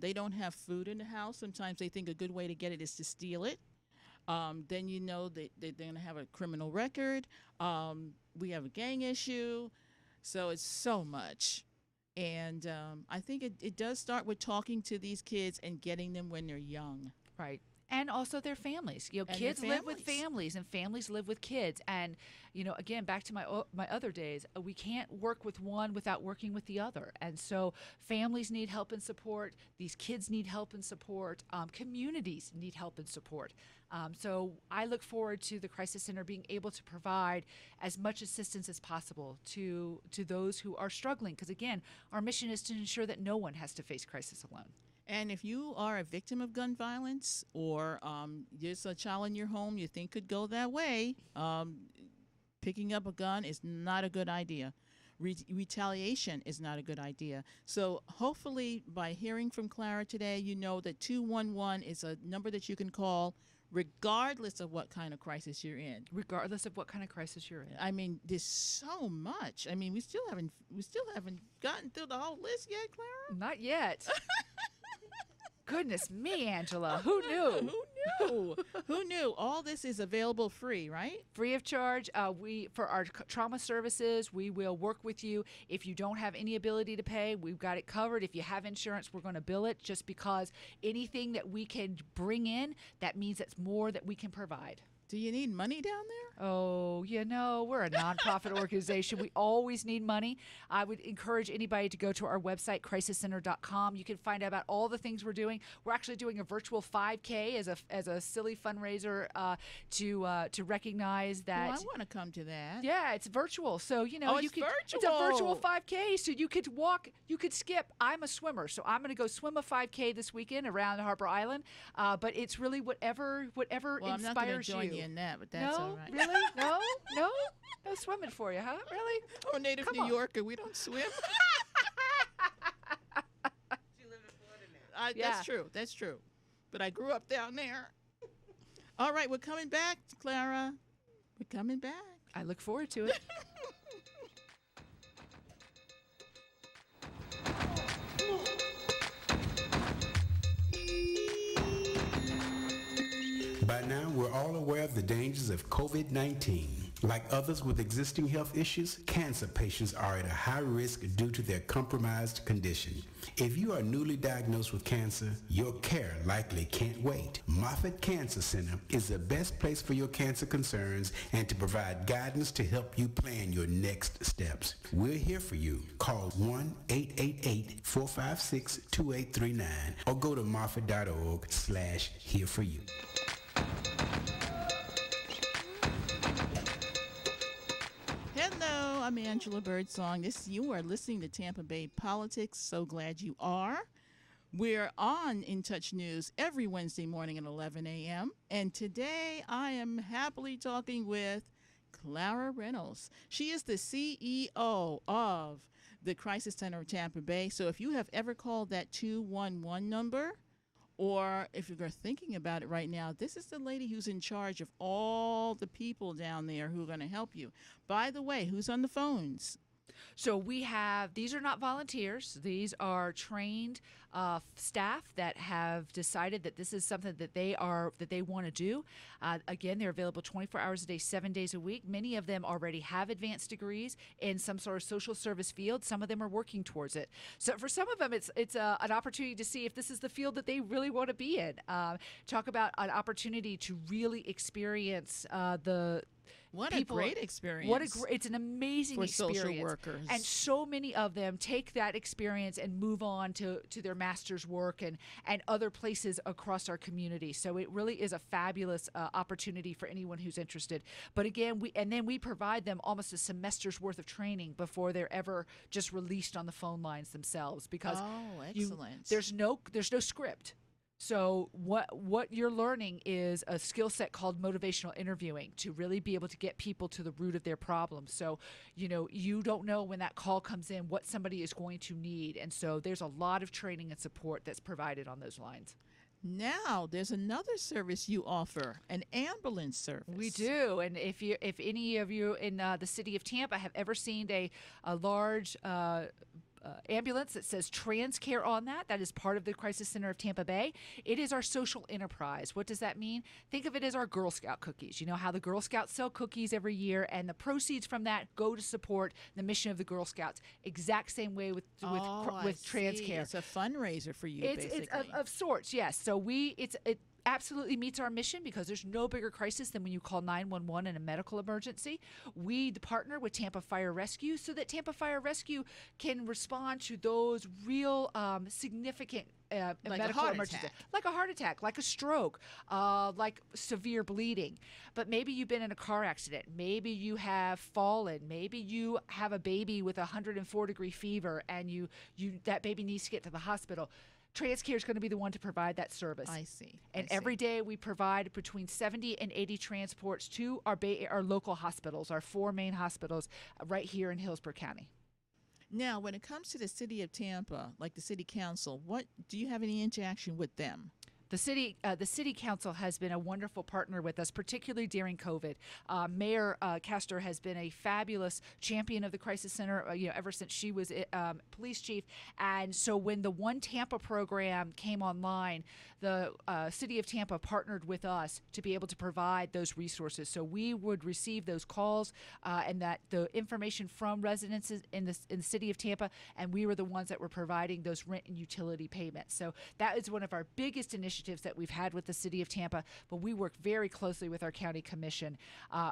They don't have food in the house. Sometimes they think a good way to get it is to steal it. Then they're going to have a criminal record. We have a gang issue. So it's so much. And I think it does start with talking to these kids and getting them when they're young. Right. And also their families. Kids live with families, and families live with kids. And, again, back to my other days, we can't work with one without working with the other. And so families need help and support. These kids need help and support. Communities need help and support. So I look forward to the Crisis Center being able to provide as much assistance as possible to those who are struggling. Because, again, our mission is to ensure that no one has to face crisis alone. And if you are a victim of gun violence or there's a child in your home you think could go that way, picking up a gun is not a good idea. Retaliation is not a good idea. So hopefully by hearing from Clara today, you know that 211 is a number that you can call regardless of what kind of crisis you're in. Regardless of what kind of crisis you're in. I mean, there's so much. I mean, we still haven't gotten through the whole list yet, Clara? Not yet. Goodness me, Angela. Who knew? Who knew? All this is available free, right? Free of charge. For our trauma services, we will work with you. If you don't have any ability to pay, we've got it covered. If you have insurance, we're going to bill it, just because anything that we can bring in, that means it's more that we can provide. Do you need money down there? Oh, we're a nonprofit organization. We always need money. I would encourage anybody to go to our website, crisiscenter.com. You can find out about all the things we're doing. We're actually doing a virtual 5K as a silly fundraiser to recognize that. Well, I want to come to that. Yeah, it's virtual. So, it's virtual. It's a virtual 5K, so you could walk, you could skip. I'm a swimmer, so I'm going to go swim a 5K this weekend around Harbor Island. But it's really whatever Well, inspires I'm not going to join you. you in that, but that's No, all right. really? No swimming for you, huh? Really? I'm a native Come New on. Yorker. We don't swim. Yeah. That's true. But I grew up down there. All right, we're coming back, Clara. We're coming back. I look forward to it. By now, we're all aware of the dangers of COVID-19. Like others with existing health issues, cancer patients are at a high risk due to their compromised condition. If you are newly diagnosed with cancer, your care likely can't wait. Moffitt Cancer Center is the best place for your cancer concerns and to provide guidance to help you plan your next steps. We're here for you. Call 1-888-456-2839 or go to moffitt.org/here-for-you. Hello, I'm Angela Birdsong. You are listening to Tampa Bay Politics. So glad you are. We're on In Touch News every Wednesday morning at 11 a.m. And today I am happily talking with Clara Reynolds. She is the CEO of the Crisis Center of Tampa Bay. So if you have ever called that 211 number, or if you're thinking about it right now, this is the lady who's in charge of all the people down there who are going to help you. By the way, who's on the phones? So these are not volunteers. These are trained staff that have decided that this is something that they want to do. Again, they're available 24 hours a day, 7 days a week. Many of them already have advanced degrees in some sort of social service field. Some of them are working towards it. So for some of them, it's an opportunity to see if this is the field that they really want to be in. Talk about an opportunity to really experience What people, a great experience. It's an amazing for experience. social workers. And so many of them take that experience and move on to their master's work and other places across our community. So it really is a fabulous opportunity for anyone who's interested. But again, we provide them almost a semester's worth of training before they're ever just released on the phone lines themselves, because excellent. There's no script. So what you're learning is a skill set called motivational interviewing to really be able to get people to the root of their problems. So, you don't know when that call comes in what somebody is going to need. And so there's a lot of training and support that's provided on those lines. Now, there's another service you offer, an ambulance service. We do. And if any of you in the city of Tampa have ever seen a large ambulance that says TransCare on that is part of the Crisis Center of Tampa Bay. It is our social enterprise. What does that mean? Think of it as our Girl Scout cookies. You know how the Girl Scouts sell cookies every year, and the proceeds from that go to support the mission of the Girl Scouts. Exact same way with TransCare. It's a fundraiser for you, basically. It's of sorts, yes. So it absolutely meets our mission, because there's no bigger crisis than when you call 911 in a medical emergency. We partner with Tampa Fire Rescue so that Tampa Fire Rescue can respond to those real significant medical emergencies, like a heart attack, like a stroke, like severe bleeding. But maybe you've been in a car accident. Maybe you have fallen. Maybe you have a baby with 104-degree fever, and that baby needs to get to the hospital. TransCare is going to be the one to provide that service. I see. And every day we provide between 70 and 80 transports to our local hospitals, our 4 main hospitals right here in Hillsborough County. Now, when it comes to the city of Tampa, like the city council, do you have any interaction with them? The city council has been a wonderful partner with us, particularly during COVID. Mayor Castor has been a fabulous champion of the Crisis Center, ever since she was police chief. And so when the One Tampa program came online, the city of Tampa partnered with us to be able to provide those resources. So we would receive those calls and that the information from residents in the city of Tampa, and we were the ones that were providing those rent and utility payments. So that is one of our biggest initiatives initiatives that we've had with the city of Tampa, but we work very closely with our county commission.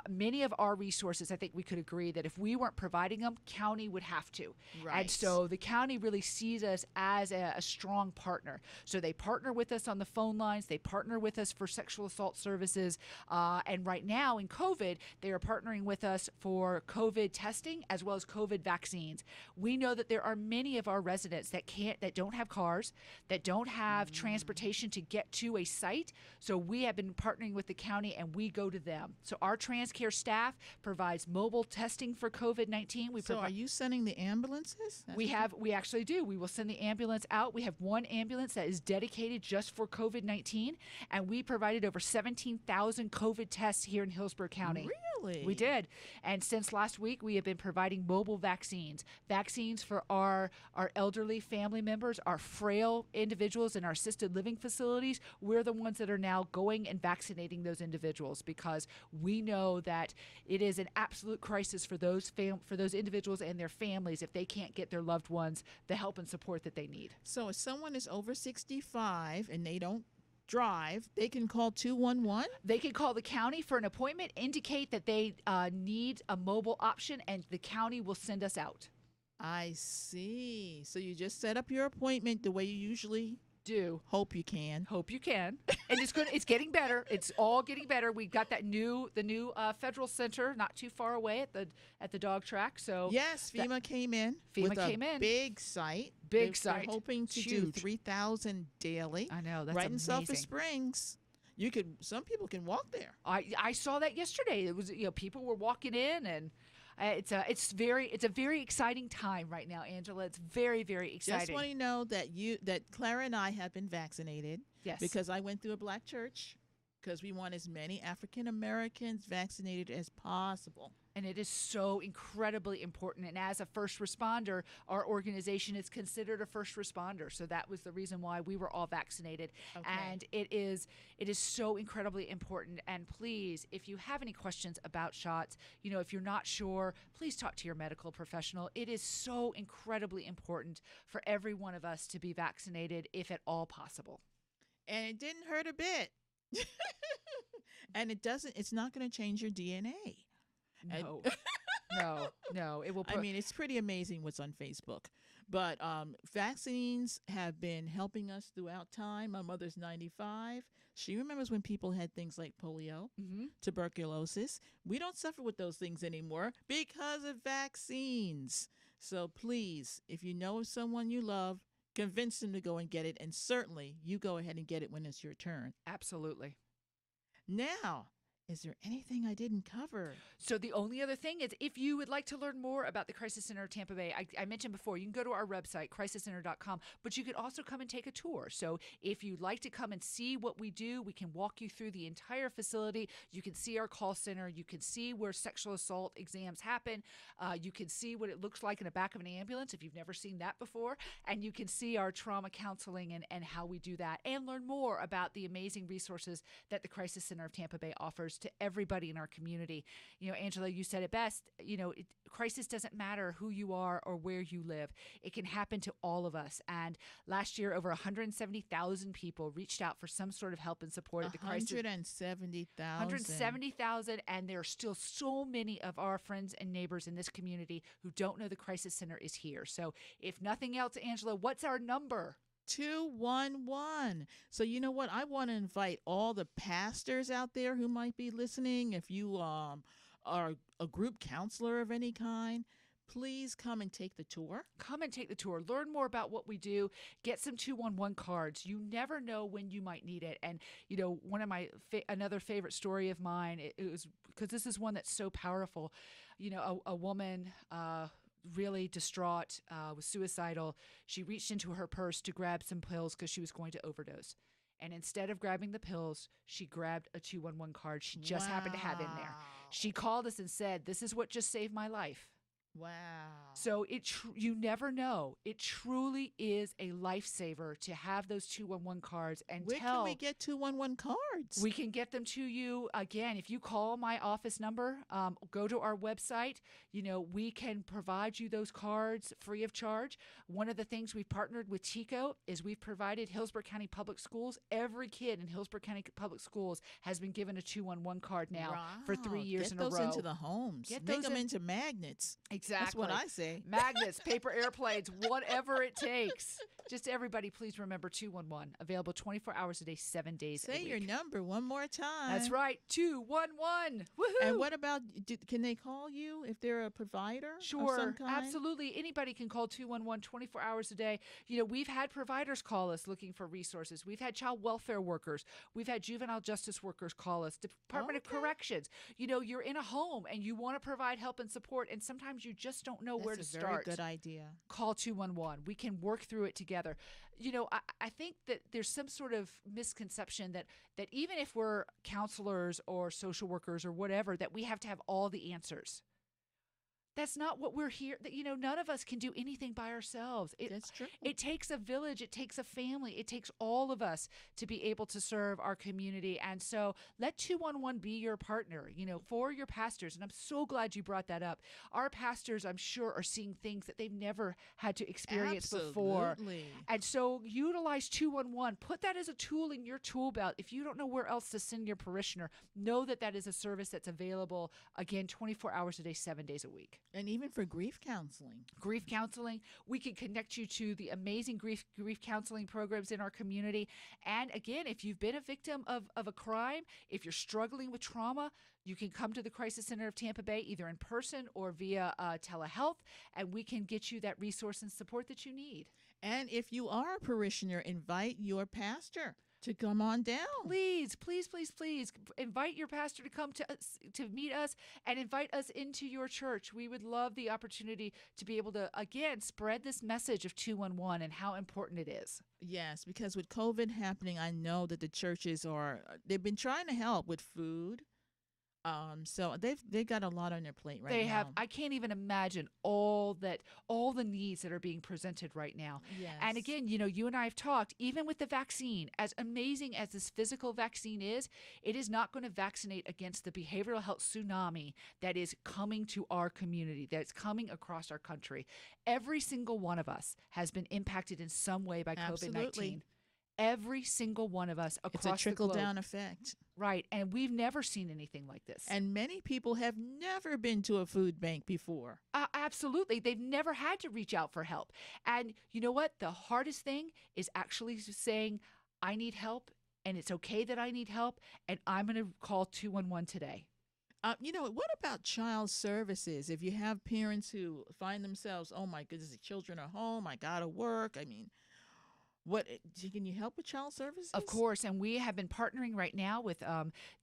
Many of our resources, I think we could agree that if we weren't providing them, county would have to. Right. And so the county really sees us as a strong partner. So they partner with us on the phone lines. They partner with us for sexual assault services. And right now in COVID, they are partnering with us for COVID testing as well as COVID vaccines. We know that there are many of our residents that don't have cars, that don't have transportation to get to a site. So we have been partnering with the county and we go to them. So our TransCare staff provides mobile testing for COVID-19. So are you sending the ambulances? We actually do. We will send the ambulance out. We have one ambulance that is dedicated just for COVID-19, and we provided over 17,000 COVID tests here in Hillsborough County. Really? We did. And since last week, we have been providing mobile vaccines for our elderly family members, our frail individuals in our assisted living facilities. We're the ones that are now going and vaccinating those individuals because we know that it is an absolute crisis for those individuals and their families if they can't get their loved ones the help and support that they need. So if someone is over 65 and they don't drive, they can call 211? They can call the county for an appointment, indicate that they need a mobile option, and the county will send us out. I see. So you just set up your appointment the way you usually do. Hope you can. And it's getting better. It's all getting better. We got the new federal center not too far away at the dog track. So yes, FEMA came in with a big site. Big site. They're hoping to do 3,000 daily. I know, that's right in amazing. Sulphur Springs. Some people can walk there. I saw that yesterday. It was people were walking in, and it's a very exciting time right now, Angela. It's very, very exciting. Just want to know that Clara and I have been vaccinated. Yes. Because I went through a black church because we want as many African Americans vaccinated as possible. And it is so incredibly important. And as a first responder, our organization is considered a first responder. So that was the reason why we were all vaccinated. Okay. And it is so incredibly important. And please, if you have any questions about shots, if you're not sure, please talk to your medical professional. It is so incredibly important for every one of us to be vaccinated if at all possible. And it didn't hurt a bit. And it's not going to change your DNA. No. No, it will. It's pretty amazing what's on Facebook. But vaccines have been helping us throughout time. My mother's 95. She remembers when people had things like polio, tuberculosis. We don't suffer with those things anymore because of vaccines. So please, if you know of someone you love, convince them to go and get it. And certainly you go ahead and get it when it's your turn. Absolutely. Now, is there anything I didn't cover? So the only other thing is, if you would like to learn more about the Crisis Center of Tampa Bay, I mentioned before, you can go to our website, crisiscenter.com, but you could also come and take a tour. So if you'd like to come and see what we do, we can walk you through the entire facility. You can see our call center. You can see where sexual assault exams happen. You can see what it looks like in the back of an ambulance if you've never seen that before. And you can see our trauma counseling and how we do that, and learn more about the amazing resources that the Crisis Center of Tampa Bay offers to everybody in our community. Angela, you said it best. Crisis doesn't matter who you are or where you live. It can happen to all of us. And last year, over 170,000 people reached out for some sort of help and support at the Crisis. 170,000. 170,000, and there are still so many of our friends and neighbors in this community who don't know the Crisis Center is here. So if nothing else, Angela, what's our number? 211. So you know what? I want to invite all the pastors out there who might be listening. If you are a group counselor of any kind, please come and take the tour. Come and take the tour. Learn more about what we do. Get some 211 cards. You never know when you might need it. And, one of my another favorite story of mine, it was because this is one that's so powerful. A woman really distraught, was suicidal. She reached into her purse to grab some pills because she was going to overdose. And instead of grabbing the pills, she grabbed a 211 card she just happened to have in there. She called us and said, "This is what just saved my life." Wow. So you never know. It truly is a lifesaver to have those 211 cards. And where can we get 211 cards? We can get them to you. Again, if you call my office number, go to our website, we can provide you those cards free of charge. One of the things we've partnered with Chico is we've provided Hillsborough County Public Schools. Every kid in Hillsborough County Public Schools has been given a 211 card now for 3 years in a row. Get those into the homes. Make them into magnets. Exactly. That's what I say. Magnets, paper airplanes, whatever it takes. Just everybody, please remember 211. Available 24 hours a day, 7 days a week. Say your number one more time. That's right, 211. Woohoo! And what about, can they call you if they're a provider? Sure, of some kind? Absolutely. Anybody can call 211 24 hours a day. We've had providers call us looking for resources. We've had child welfare workers. We've had juvenile justice workers call us. Department of Corrections. You're in a home and you want to provide help and support, and sometimes you just don't know where to start. That's a very good idea. Call 211. We can work through it together. I think that there's some sort of misconception that even if we're counselors or social workers or whatever, that we have to have all the answers. That's not what we're here. None of us can do anything by ourselves. That's true. It takes a village. It takes a family. It takes all of us to be able to serve our community. And so let 211 be your partner, for your pastors. And I'm so glad you brought that up. Our pastors, I'm sure, are seeing things that they've never had to experience before. And so utilize 211. Put that as a tool in your tool belt. If you don't know where else to send your parishioner, know that is a service that's available, again, 24 hours a day, 7 days a week. And even for grief counseling. Grief counseling. We can connect you to the amazing grief counseling programs in our community. And again, if you've been a victim of a crime, if you're struggling with trauma, you can come to the Crisis Center of Tampa Bay either in person or via telehealth, and we can get you that resource and support that you need. And if you are a parishioner, invite your pastor to come on down. Please, please, please, please invite your pastor to come to us, to meet us, and invite us into your church. We would love the opportunity to be able to, again, spread this message of 211 and how important it is. Yes, because with COVID happening, I know that the churches they've been trying to help with food. So they've got a lot on their plate right now. They have. I can't even imagine all the needs that are being presented right now. Yes. And again, you and I have talked, even with the vaccine, as amazing as this physical vaccine is, it is not going to vaccinate against the behavioral health tsunami that is coming to our community, that's coming across our country. Every single one of us has been impacted in some way by COVID-19. Every single one of us across the globe. It's a trickle-down effect. Right, and we've never seen anything like this. And many people have never been to a food bank before. Absolutely. They've never had to reach out for help. And you know what? The hardest thing is actually saying, I need help, and it's okay that I need help, and I'm going to call 211 today. What about child services? If you have parents who find themselves, oh my goodness, the children are home, I got to work. I mean, what can you help with child services? Of course, and we have been partnering right now with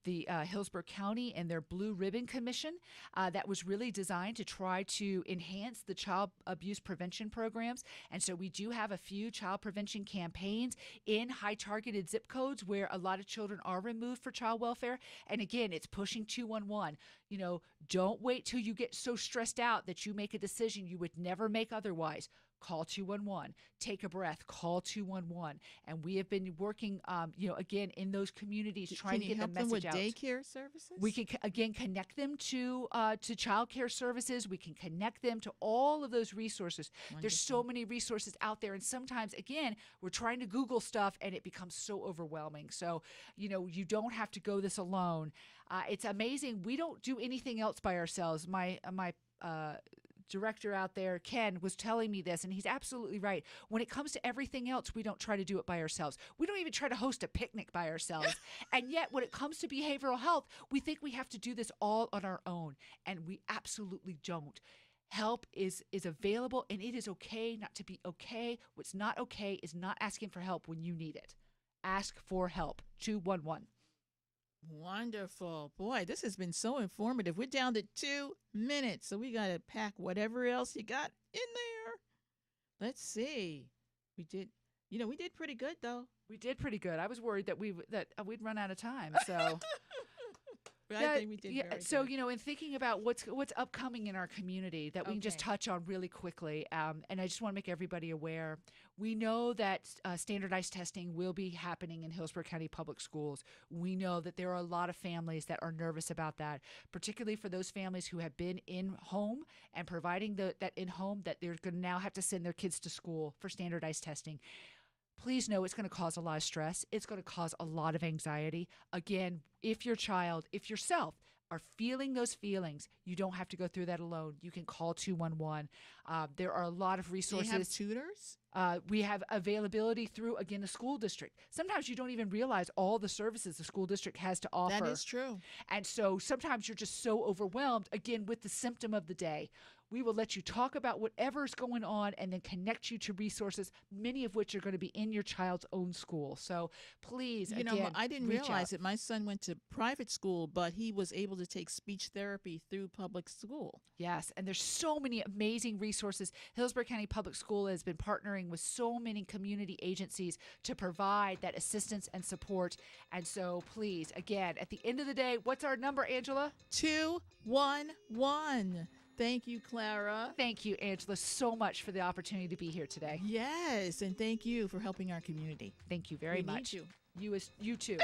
the Hillsborough County and their Blue Ribbon Commission that was really designed to try to enhance the child abuse prevention programs. And so we do have a few child prevention campaigns in high targeted zip codes where a lot of children are removed for child welfare. And again, it's pushing 211. Don't wait till you get so stressed out that you make a decision you would never make otherwise. Call 211. Take a breath. Call 211. And we have been working, again, in those communities trying to get the message out. Can you help them with daycare services? We can, again, connect them to child care services. We can connect them to all of those resources. Wonderful. There's so many resources out there. And sometimes, again, we're trying to Google stuff and it becomes so overwhelming. So, you don't have to go this alone. It's amazing. We don't do anything else by ourselves. My director out there, Ken, was telling me this, and he's absolutely right. When it comes to everything else, we don't try to do it by ourselves. We don't even try to host a picnic by ourselves. And yet, when it comes to behavioral health, we think we have to do this all on our own, and we absolutely don't. Help is available, and it is okay not to be okay. What's not okay is not asking for help when you need it. Ask for help. 211. Wonderful. Boy, this has been so informative. We're down to 2 minutes, so we got to pack whatever else you got in there. Let's see. We did pretty good, though. We did pretty good. I was worried that we'd run out of time, so I think we did very so, good. in thinking about what's upcoming in our community that we can just touch on really quickly, and I just want to make everybody aware, we know that standardized testing will be happening in Hillsborough County Public Schools. We know that there are a lot of families that are nervous about that, particularly for those families who have been in-home and providing that in-home, that they're going to now have to send their kids to school for standardized testing. Please know it's going to cause a lot of stress. It's going to cause a lot of anxiety. Again, if your child, if yourself are feeling those feelings, you don't have to go through that alone. You can call 211. There are a lot of resources. Do you have tutors? We have availability through, again, the school district. Sometimes you don't even realize all the services the school district has to offer. That is true. And so sometimes you're just so overwhelmed, again, with the symptom of the day. We will let you talk about whatever's going on and then connect you to resources, many of which are going to be in your child's own school. So please, I didn't realize it. My son went to private school, but he was able to take speech therapy through public school. Yes, and there's so many amazing resources. Hillsborough County Public School has been partnering with so many community agencies to provide that assistance and support. And so please, again, at the end of the day, what's our number, Angela? 211. Thank you, Clara. Thank you, Angela, so much for the opportunity to be here today. Yes, and thank you for helping our community. Thank you very much. We need you. You too.